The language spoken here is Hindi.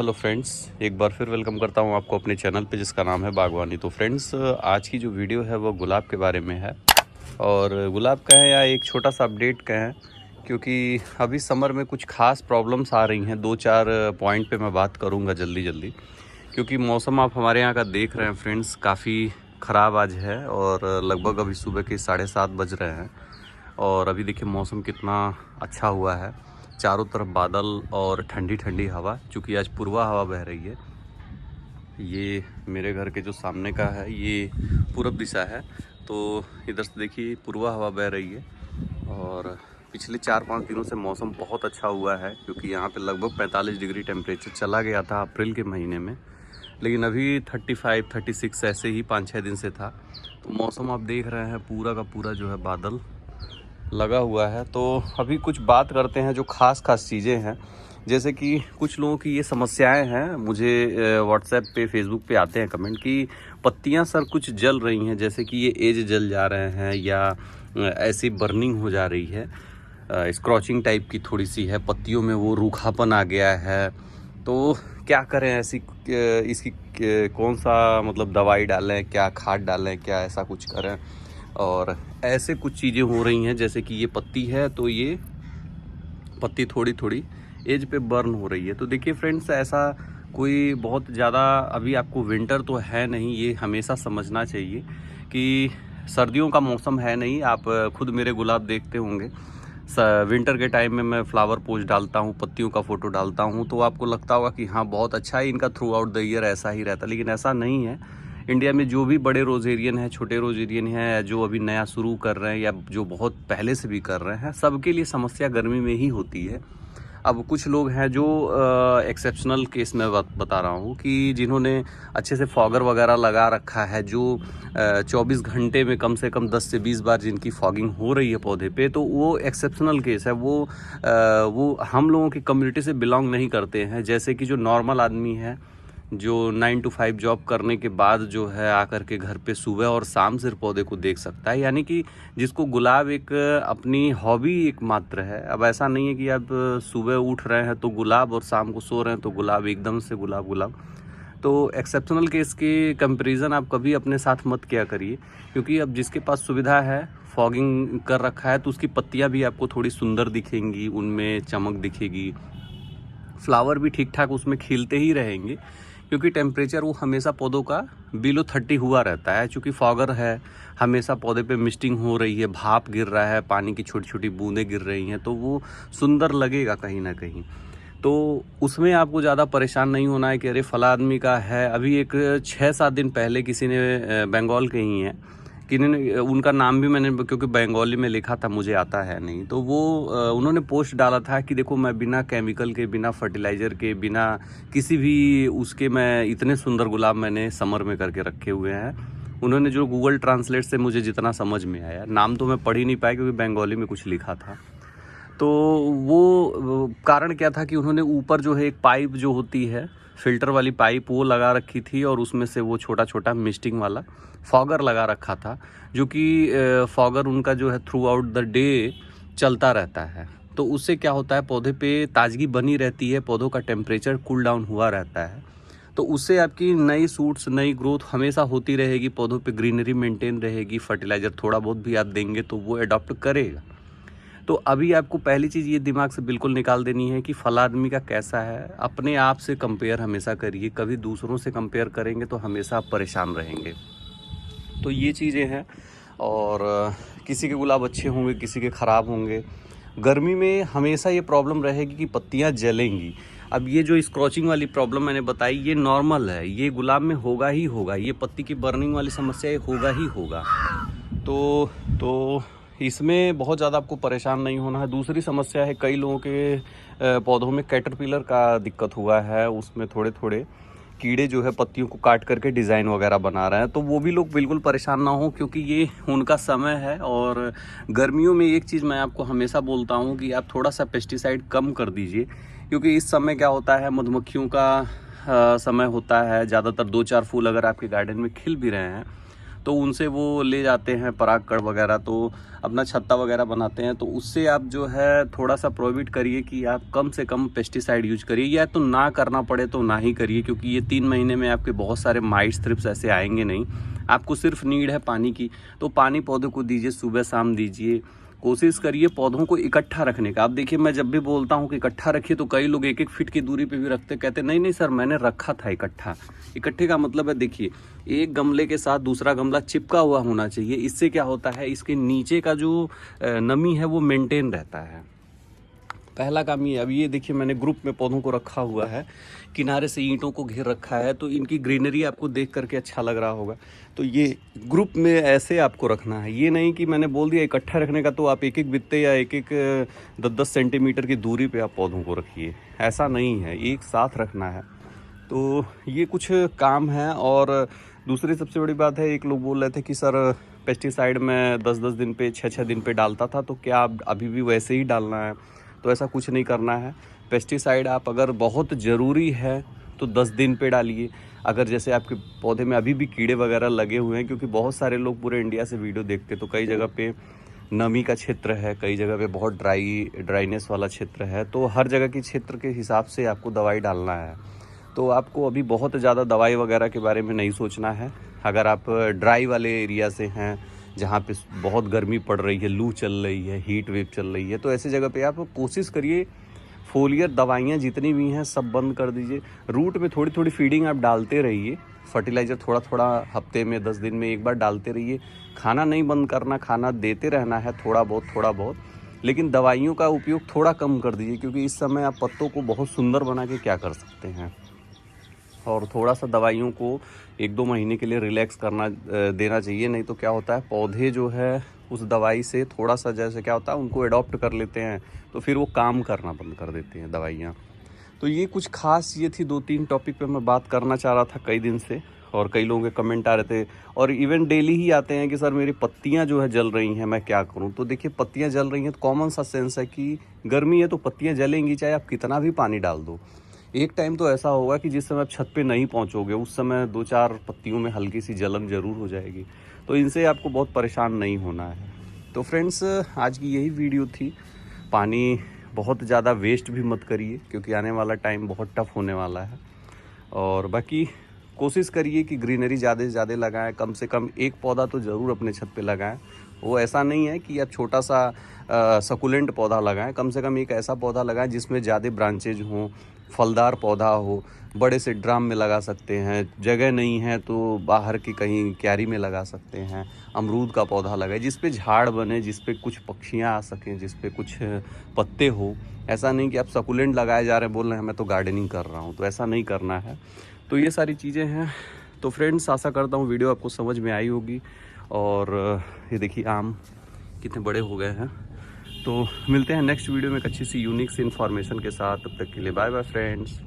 हेलो फ्रेंड्स, एक बार फिर वेलकम करता हूं आपको अपने चैनल पे जिसका नाम है बागवानी। तो फ्रेंड्स, आज की जो वीडियो है वो गुलाब के बारे में है। और गुलाब का है या एक छोटा सा अपडेट का है, क्योंकि अभी समर में कुछ खास प्रॉब्लम्स आ रही हैं। 2-4 पॉइंट पे मैं बात करूंगा जल्दी जल्दी, क्योंकि मौसम आप हमारे यहाँ का देख रहे हैं फ्रेंड्स, काफ़ी ख़राब आज है। और लगभग अभी सुबह के 7:30 बज रहे हैं और अभी देखिए मौसम कितना अच्छा हुआ है। चारों तरफ बादल और ठंडी ठंडी हवा, चूँकि आज पूर्वा हवा बह रही है। ये मेरे घर के जो सामने का है ये पूरब दिशा है, तो इधर से देखिए पूर्वा हवा बह रही है। और पिछले 4-5 दिनों से मौसम बहुत अच्छा हुआ है, क्योंकि यहाँ पे लगभग 45 डिग्री टेम्परेचर चला गया था अप्रैल के महीने में, लेकिन अभी 35-36 ऐसे ही 5-6 दिन से था। तो मौसम आप देख रहे हैं पूरा का पूरा जो है बादल लगा हुआ है। तो अभी कुछ बात करते हैं जो खास चीज़ें हैं, जैसे कि कुछ लोगों की ये समस्याएं हैं। मुझे व्हाट्सएप पे फेसबुक पे आते हैं कमेंट कि पत्तियां सर कुछ जल रही हैं, जैसे कि ये एज जल जा रहे हैं या ऐसी बर्निंग हो जा रही है, स्क्रॉचिंग टाइप की थोड़ी सी है, पत्तियों में वो रूखापन आ गया है। तो क्या करें ऐसी इसकी कौन सा मतलब दवाई डालें, क्या खाद डालें, क्या ऐसा कुछ करें। और ऐसे कुछ चीज़ें हो रही हैं, जैसे कि ये पत्ती है तो ये पत्ती थोड़ी थोड़ी एज पे बर्न हो रही है। तो देखिए फ्रेंड्स, ऐसा कोई बहुत ज़्यादा अभी आपको विंटर तो है नहीं, ये हमेशा समझना चाहिए कि सर्दियों का मौसम है नहीं। आप खुद मेरे गुलाब देखते होंगे, विंटर के टाइम में मैं फ्लावर पोस्ट डालता हूँ, पत्तियों का फ़ोटो डालता हूँ, तो आपको लगता होगा कि हाँ बहुत अच्छा है, इनका थ्रू आउट द ईयर ऐसा ही रहता है, लेकिन ऐसा नहीं है। इंडिया में जो भी बड़े रोजेरियन हैं, छोटे रोजेरियन हैं, जो अभी नया शुरू कर रहे हैं या जो बहुत पहले से भी कर रहे हैं, सबके लिए समस्या गर्मी में ही होती है। अब कुछ लोग हैं जो एक्सेप्शनल केस में बता रहा हूँ कि जिन्होंने अच्छे से फॉगर वगैरह लगा रखा है, जो 24 घंटे में कम से कम 10 से 20 बार जिनकी फॉगिंग हो रही है पौधे पे, तो वो एक्सेप्शनल केस है। वो हम लोगों की कम्युनिटी से बिलोंग नहीं करते हैं। जैसे कि जो नॉर्मल आदमी है, जो 9 to 5 जॉब करने के बाद जो है आकर के घर पे सुबह और शाम सिर्फ पौधे को देख सकता है, यानी कि जिसको गुलाब एक अपनी हॉबी एक मात्र है। अब ऐसा नहीं है कि आप सुबह उठ रहे हैं तो गुलाब और शाम को सो रहे हैं तो गुलाब, एकदम से गुलाब गुलाब। तो एक्सेप्शनल केस के कंपैरिजन आप कभी अपने साथ मत किया करिए, क्योंकि अब जिसके पास सुविधा है, फॉगिंग कर रखा है, तो उसकी पत्तियां भी आपको थोड़ी सुंदर दिखेंगी, उनमें चमक दिखेगी, फ्लावर भी ठीक ठाक उसमें खिलते ही रहेंगे, क्योंकि टेम्परेचर वो हमेशा पौधों का बिलो 30 हुआ रहता है। चूँकि फॉगर है, हमेशा पौधे पे मिस्टिंग हो रही है, भाप गिर रहा है, पानी की छोटी छोटी बूंदें गिर रही हैं, तो वो सुंदर लगेगा कहीं ना कहीं। तो उसमें आपको ज़्यादा परेशान नहीं होना है कि अरे फला आदमी का है। अभी एक 6-7 दिन पहले किसी ने, बंगाल के ही हैं, किन्होंने, उनका नाम भी मैंने क्योंकि बंगाली में लिखा था, मुझे आता है नहीं, तो वो उन्होंने पोस्ट डाला था कि देखो मैं बिना केमिकल के, बिना फर्टिलाइज़र के, बिना किसी भी उसके, मैं इतने सुंदर गुलाब मैंने समर में करके रखे हुए हैं। उन्होंने जो गूगल ट्रांसलेट से मुझे जितना समझ में आया, नाम तो मैं पढ़ ही नहीं पाया क्योंकि बंगाली में कुछ लिखा था। तो वो कारण क्या था कि उन्होंने ऊपर जो है एक पाइप जो होती है, फिल्टर वाली पाइप, वो लगा रखी थी, और उसमें से वो छोटा छोटा मिस्टिंग वाला फॉगर लगा रखा था, जो कि फॉगर उनका जो है थ्रू आउट द डे चलता रहता है। तो उससे क्या होता है, पौधे पे ताजगी बनी रहती है, पौधों का टेम्परेचर कूल डाउन हुआ रहता है। तो उससे आपकी नई सूट्स, नई ग्रोथ हमेशा होती रहेगी, पौधों पे ग्रीनरी मेंटेन रहेगी। फर्टिलाइज़र थोड़ा बहुत भी आप देंगे तो वो अडॉप्ट करेगा। तो अभी आपको पहली चीज़ ये दिमाग से बिल्कुल निकाल देनी है कि फला आदमी का कैसा है। अपने आप से कंपेयर हमेशा करिए, कभी दूसरों से कंपेयर करेंगे तो हमेशा आप परेशान रहेंगे। तो ये चीज़ें हैं। और किसी के गुलाब अच्छे होंगे, किसी के ख़राब होंगे। गर्मी में हमेशा ये प्रॉब्लम रहेगी कि पत्तियां जलेंगी। अब ये जो स्क्रॉचिंग वाली प्रॉब्लम मैंने बताई, ये नॉर्मल है, ये गुलाब में होगा ही होगा, ये पत्ती की बर्निंग वाली समस्या ये होगा ही होगा। तो इसमें बहुत ज़्यादा आपको परेशान नहीं होना है। दूसरी समस्या है, कई लोगों के पौधों में कैटरपिलर का दिक्कत हुआ है, उसमें थोड़े थोड़े कीड़े जो है पत्तियों को काट करके डिज़ाइन वगैरह बना रहे हैं। तो वो भी लोग बिल्कुल परेशान ना हो, क्योंकि ये उनका समय है। और गर्मियों में एक चीज़ मैं आपको हमेशा बोलता हूँ कि आप थोड़ा सा पेस्टिसाइड कम कर दीजिए, क्योंकि इस समय क्या होता है, मधुमक्खियों का समय होता है। ज़्यादातर 2-4 फूल अगर आपके गार्डन में खिल भी रहे हैं तो उनसे वो ले जाते हैं पराग कण वगैरह, तो अपना छत्ता वगैरह बनाते हैं। तो उससे आप जो है थोड़ा सा प्रोहिबिट करिए कि आप कम से कम पेस्टिसाइड यूज करिए, या तो ना करना पड़े तो ना ही करिए, क्योंकि ये 3 महीने में आपके बहुत सारे माइट्स थ्रिप्स ऐसे आएंगे नहीं। आपको सिर्फ नीड है पानी की, तो पानी पौधों को दीजिए, सुबह शाम दीजिए। कोशिश करिए पौधों को इकट्ठा रखने का। आप देखिए, मैं जब भी बोलता हूँ कि इकट्ठा रखिए तो कई लोग 1-1 फीट की दूरी पे भी रखते, कहते नहीं नहीं सर मैंने रखा था इकट्ठा। इकट्ठे का मतलब है, देखिए एक गमले के साथ दूसरा गमला चिपका हुआ होना चाहिए। इससे क्या होता है, इसके नीचे का जो नमी है वो मेंटेन रहता है। पहला काम ये। अब ये देखिए मैंने ग्रुप में पौधों को रखा हुआ है, किनारे से ईंटों को घेर रखा है, तो इनकी ग्रीनरी आपको देख करके अच्छा लग रहा होगा। तो ये ग्रुप में ऐसे आपको रखना है, ये नहीं कि मैंने बोल दिया इकट्ठा रखने का तो आप 1-1 बित्ते या 1-1 10-10 सेंटीमीटर की दूरी पे आप पौधों को रखिए। ऐसा नहीं है, एक साथ रखना है। तो ये कुछ काम है। और दूसरी सबसे बड़ी बात है, एक लोग बोल रहे थे कि सर पेस्टिसाइड में 10-10 दिन पे 6-6 दिन पे डालता था, तो क्या आप अभी भी वैसे ही डालना है? तो ऐसा कुछ नहीं करना है। पेस्टिसाइड आप अगर बहुत ज़रूरी है तो 10 दिन पे डालिए। अगर जैसे आपके पौधे में अभी भी कीड़े वगैरह लगे हुए हैं, क्योंकि बहुत सारे लोग पूरे इंडिया से वीडियो देखते, तो कई जगह पे नमी का क्षेत्र है, कई जगह पे बहुत ड्राइनेस वाला क्षेत्र है, तो हर जगह के क्षेत्र के हिसाब से आपको दवाई डालना है। तो आपको अभी बहुत ज़्यादा दवाई वगैरह के बारे में नहीं सोचना है। अगर आप ड्राई वाले एरिया से हैं, जहाँ पे बहुत गर्मी पड़ रही है, लू चल रही है, हीट वेव चल रही है, तो ऐसी जगह पे आप कोशिश करिए फोलियर दवाइयाँ जितनी भी हैं सब बंद कर दीजिए। रूट में थोड़ी थोड़ी फीडिंग आप डालते रहिए, फर्टिलाइज़र थोड़ा थोड़ा हफ्ते में 10 दिन में एक बार डालते रहिए। खाना नहीं बंद करना, खाना देते रहना है थोड़ा बहुत, लेकिन दवाइयों का उपयोग थोड़ा कम कर दीजिए, क्योंकि इस समय आप पत्तों को बहुत सुंदर बना के क्या कर सकते हैं। और थोड़ा सा दवाइयों को 1-2 महीने के लिए रिलैक्स करना देना चाहिए, नहीं तो क्या होता है पौधे जो है उस दवाई से थोड़ा सा जैसे क्या होता है उनको अडॉप्ट कर लेते हैं, तो फिर वो काम करना बंद कर देते हैं दवाइयाँ। तो ये कुछ खास ये थी 2-3 टॉपिक पे मैं बात करना चाह रहा था कई दिन से, और कई लोगों के कमेंट आ रहे थे, और इवन डेली ही आते हैं कि सर मेरी पत्तियां जो है जल रही हैं, मैं क्या करूं। तो देखिए पत्तियां जल रही हैं तो कॉमन सा सेंस है कि गर्मी है तो पत्तियां जलेंगी, चाहे आप कितना भी पानी डाल दो। एक टाइम तो ऐसा होगा कि जिस समय आप छत पे नहीं पहुंचोगे उस समय 2-4 पत्तियों में हल्की सी जलन ज़रूर हो जाएगी, तो इनसे आपको बहुत परेशान नहीं होना है। तो फ्रेंड्स आज की यही वीडियो थी। पानी बहुत ज़्यादा वेस्ट भी मत करिए, क्योंकि आने वाला टाइम बहुत टफ होने वाला है। और बाकी कोशिश करिए कि ग्रीनरी ज़्यादा से ज़्यादा लगाएं, कम से कम एक पौधा तो ज़रूर अपने छत पे लगाएं। वो ऐसा नहीं है कि आप छोटा सा सकुलेंट पौधा लगाएं, कम से कम एक ऐसा पौधा लगाएं जिसमें ज़्यादा ब्रांचेज हों, फलदार पौधा हो। बड़े से ड्राम में लगा सकते हैं, जगह नहीं है तो बाहर की कहीं क्यारी में लगा सकते हैं। अमरूद का पौधा लगाएं जिस पे झाड़ बने, जिस पे कुछ पक्षियाँ आ सकें, जिस पे कुछ पत्ते हो। ऐसा नहीं कि आप सकुलेंट लगाए जा रहे हैं, बोल रहे हैं मैं तो गार्डनिंग कर रहा हूँ, तो ऐसा नहीं करना है। तो ये सारी चीज़ें हैं। तो फ्रेंड्स आशा करता हूँ वीडियो आपको समझ में आई होगी। और ये देखिए आम कितने बड़े हो गए हैं। तो मिलते हैं नेक्स्ट वीडियो में एक अच्छी सी यूनिक सी इन्फॉर्मेशन के साथ। तब तक के लिए बाय बाय फ्रेंड्स।